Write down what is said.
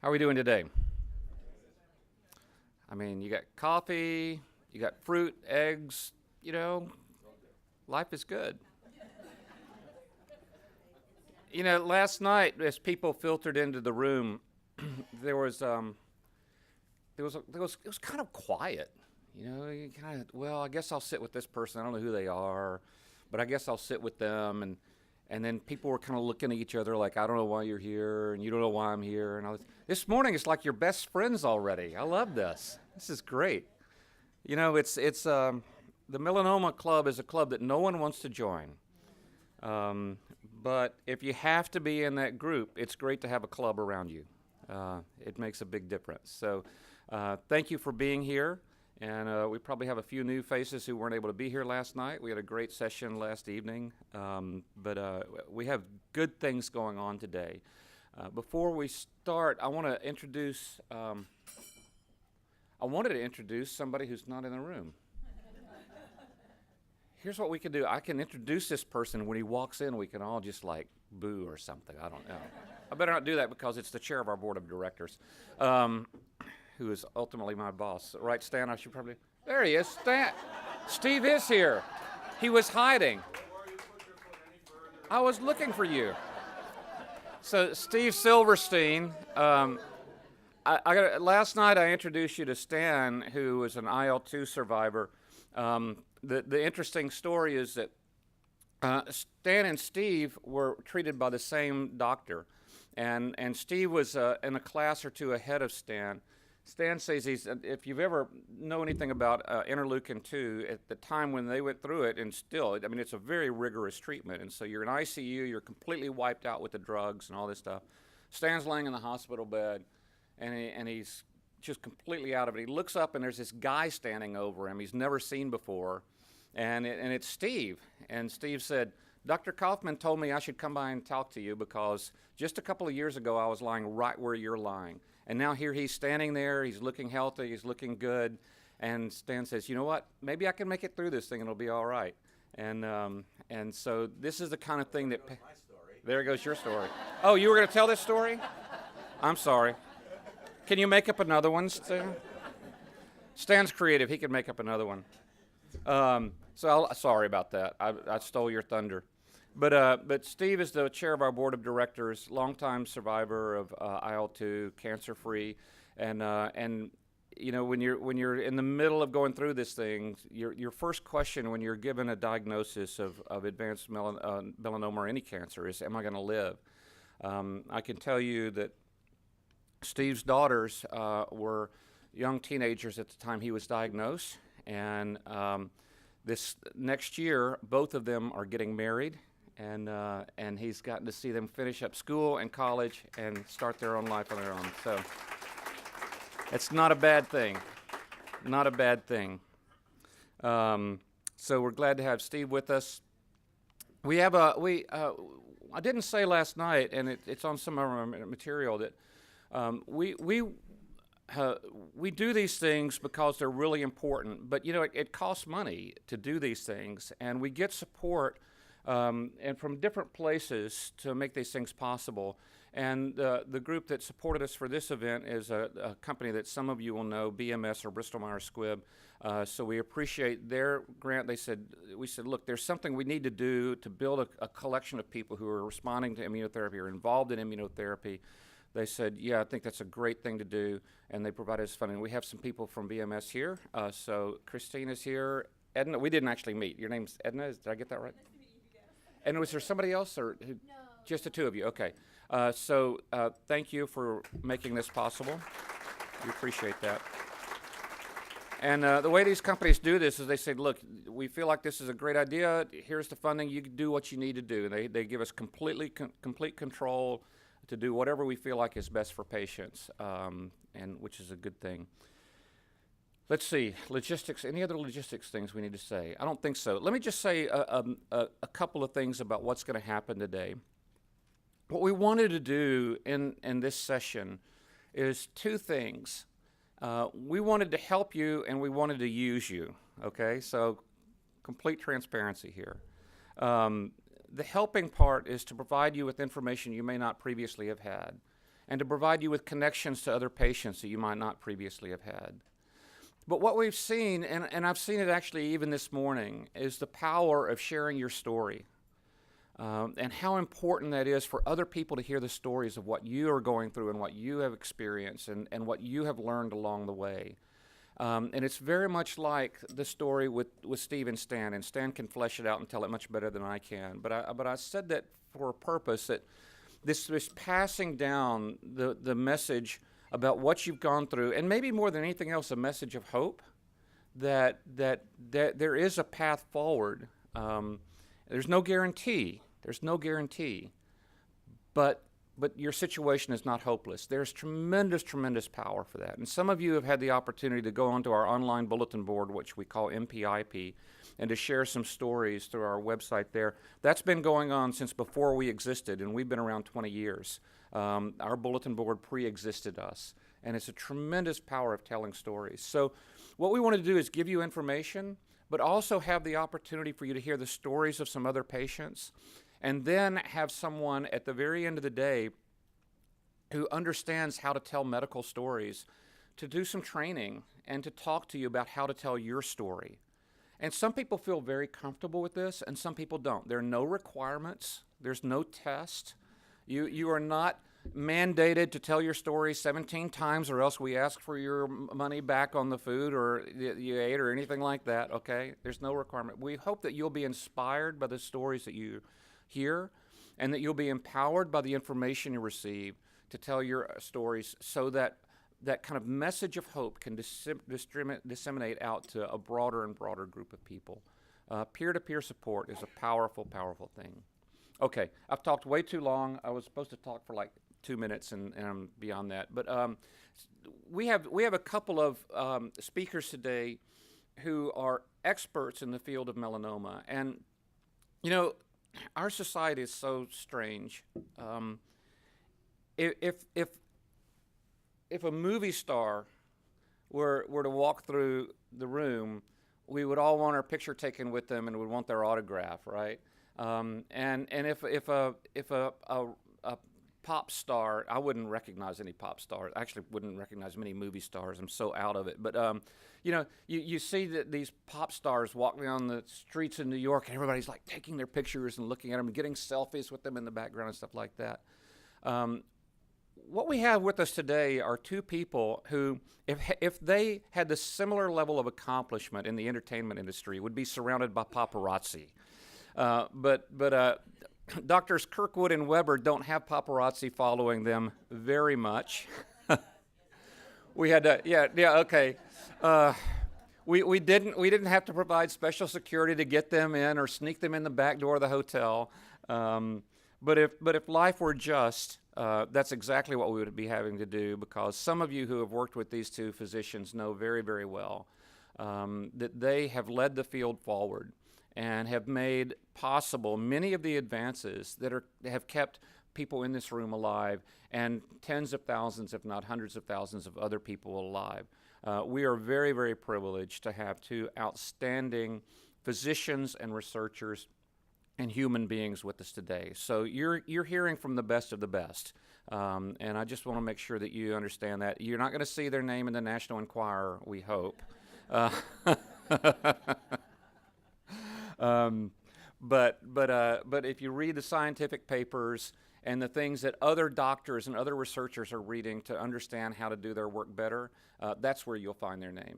How are we doing today? I mean, you got coffee, you got fruit, eggs, you know, life is good. Last night as people filtered into the room, there was it was kind of quiet. You kind of, well, I guess I'll sit with this person. I don't know who they are, but I guess I'll sit with them and then people were kind of looking at each other like, I don't know why you're here, and you don't know why I'm here. This morning, it's like you're best friends already. I love this. This is great. The Melanoma Club is a club that no one wants to join. But if you have to be in that group, it's great to have a club around you. It makes a big difference. So thank you for being here. And we probably have a few new faces who weren't able to be here last night. We had a great session last evening, but we have good things going on today. Before we start, I wanted to introduce somebody who's not in the room. Here's what we can do. I can introduce this person. When he walks in, we can all just like boo or something. I don't know. I better not do that because it's the chair of our board of directors. Who is ultimately my boss. Right, Stan? I should probably... There he is, Stan. Steve is here. He was hiding. I was looking for you. So, Steve Silverstein. Last night I introduced you to Stan, who was an IL-2 survivor. The interesting story is that Stan and Steve were treated by the same doctor. And Steve was in a class or two ahead of Stan. Stan says if you've ever know anything about interleukin-2, at the time when they went through it, and still, I mean, it's a very rigorous treatment. And so you're in ICU, you're completely wiped out with the drugs and all this stuff. Stan's laying in the hospital bed, and he's just completely out of it. He looks up, and there's this guy standing over him he's never seen before, and it's Steve. And Steve said, Dr. Kaufman told me I should come by and talk to you because just a couple of years ago I was lying right where you're lying. And now here he's standing there, he's looking healthy, he's looking good, and Stan says, you know what, maybe I can make it through this thing and it'll be all right. And so this is the kind of thing that... There goes your story. Oh, you were going to tell this story? I'm sorry. Can you make up another one, Stan? Stan's creative, he can make up another one. Sorry about that, I stole your thunder. But Steve is the chair of our board of directors, longtime survivor of IL-2, cancer-free, and when you're in the middle of going through this thing, your first question when you're given a diagnosis of advanced melanoma or any cancer is, am I going to live? I can tell you that Steve's daughters were young teenagers at the time he was diagnosed, and this next year, both of them are getting married. And he's gotten to see them finish up school and college and start their own life on their own. So it's not a bad thing, not a bad thing. So we're glad to have Steve with us. We have I didn't say last night, and it's on some of our material that we do these things because they're really important. But it costs money to do these things, and we get support. And from different places to make these things possible. And the group that supported us for this event is a company that some of you will know, BMS or Bristol Myers Squibb. So we appreciate their grant. We said, look, there's something we need to do to build a collection of people who are responding to immunotherapy or involved in immunotherapy. They said, yeah, I think that's a great thing to do, and they provided us funding. We have some people from BMS here. So Christine is here. Edna, we didn't actually meet. Your name's Edna, did I get that right? And was there somebody else, or no? Just the two of you? Okay. So thank you for making this possible. We appreciate that. And the way these companies do this is they say, look, we feel like this is a great idea. Here's the funding. You can do what you need to do. And they give us complete control to do whatever we feel like is best for patients, and which is a good thing. Let's see, logistics, any other logistics things we need to say? I don't think so. Let me just say a couple of things about what's going to happen today. What we wanted to do in this session is two things. We wanted to help you and we wanted to use you, okay? So complete transparency here. The helping part is to provide you with information you may not previously have had. and to provide you with connections to other patients that you might not previously have had. But what we've seen, and I've seen it actually even this morning, is the power of sharing your story. And how important that is for other people to hear the stories of what you are going through and what you have experienced and what you have learned along the way. And it's very much like the story with Steve and Stan can flesh it out and tell it much better than I can. But I said that for a purpose, that this passing down the message about what you've gone through, and maybe more than anything else, a message of hope, that there is a path forward. There's no guarantee. There's no guarantee, but your situation is not hopeless. There's tremendous, tremendous power for that. And some of you have had the opportunity to go onto our online bulletin board, which we call MPIP, and to share some stories through our website there. That's been going on since before we existed, and we've been around 20 years. Our bulletin board pre-existed us, and it's a tremendous power of telling stories. So what we want to do is give you information, but also have the opportunity for you to hear the stories of some other patients, and then have someone at the very end of the day who understands how to tell medical stories to do some training and to talk to you about how to tell your story. And some people feel very comfortable with this, and some people don't. There are no requirements. There's no test. You are not mandated to tell your story 17 times, or else we ask for your money back on the food or you ate or anything like that, okay? There's no requirement. We hope that you'll be inspired by the stories that you hear, and that you'll be empowered by the information you receive to tell your stories, so that that kind of message of hope can disseminate out to a broader and broader group of people. Peer-to-peer support is a powerful, powerful thing. Okay, I've talked way too long. I was supposed to talk for like 2 minutes, and I'm beyond that. But we have a couple of speakers today who are experts in the field of melanoma. And, you know, our society is so strange. If a movie star were to walk through the room, we would all want our picture taken with them and would want their autograph, right? And if a pop star, I wouldn't recognize any pop stars. I actually wouldn't recognize many movie stars. I'm so out of it. But you know, you see that these pop stars walking down the streets in New York, and everybody's like taking their pictures and looking at them and getting selfies with them in the background and stuff like that. What we have with us today are two people who, if they had the similar level of accomplishment in the entertainment industry, would be surrounded by paparazzi. But Doctors Kirkwood and Weber don't have paparazzi following them very much. We had to, okay. We didn't have to provide special security to get them in or sneak them in the back door of the hotel. But if life were just, that's exactly what we would be having to do, because some of you who have worked with these two physicians know very, very well that they have led the field forward and have made possible many of the advances that have kept people in this room alive, and tens of thousands, if not hundreds of thousands of other people alive. We are very, very privileged to have two outstanding physicians and researchers and human beings with us today. So you're hearing from the best of the best. And I just want to make sure that you understand that. You're not going to see their name in the National Enquirer, we hope. But if you read the scientific papers and the things that other doctors and other researchers are reading to understand how to do their work better, that's where you'll find their names.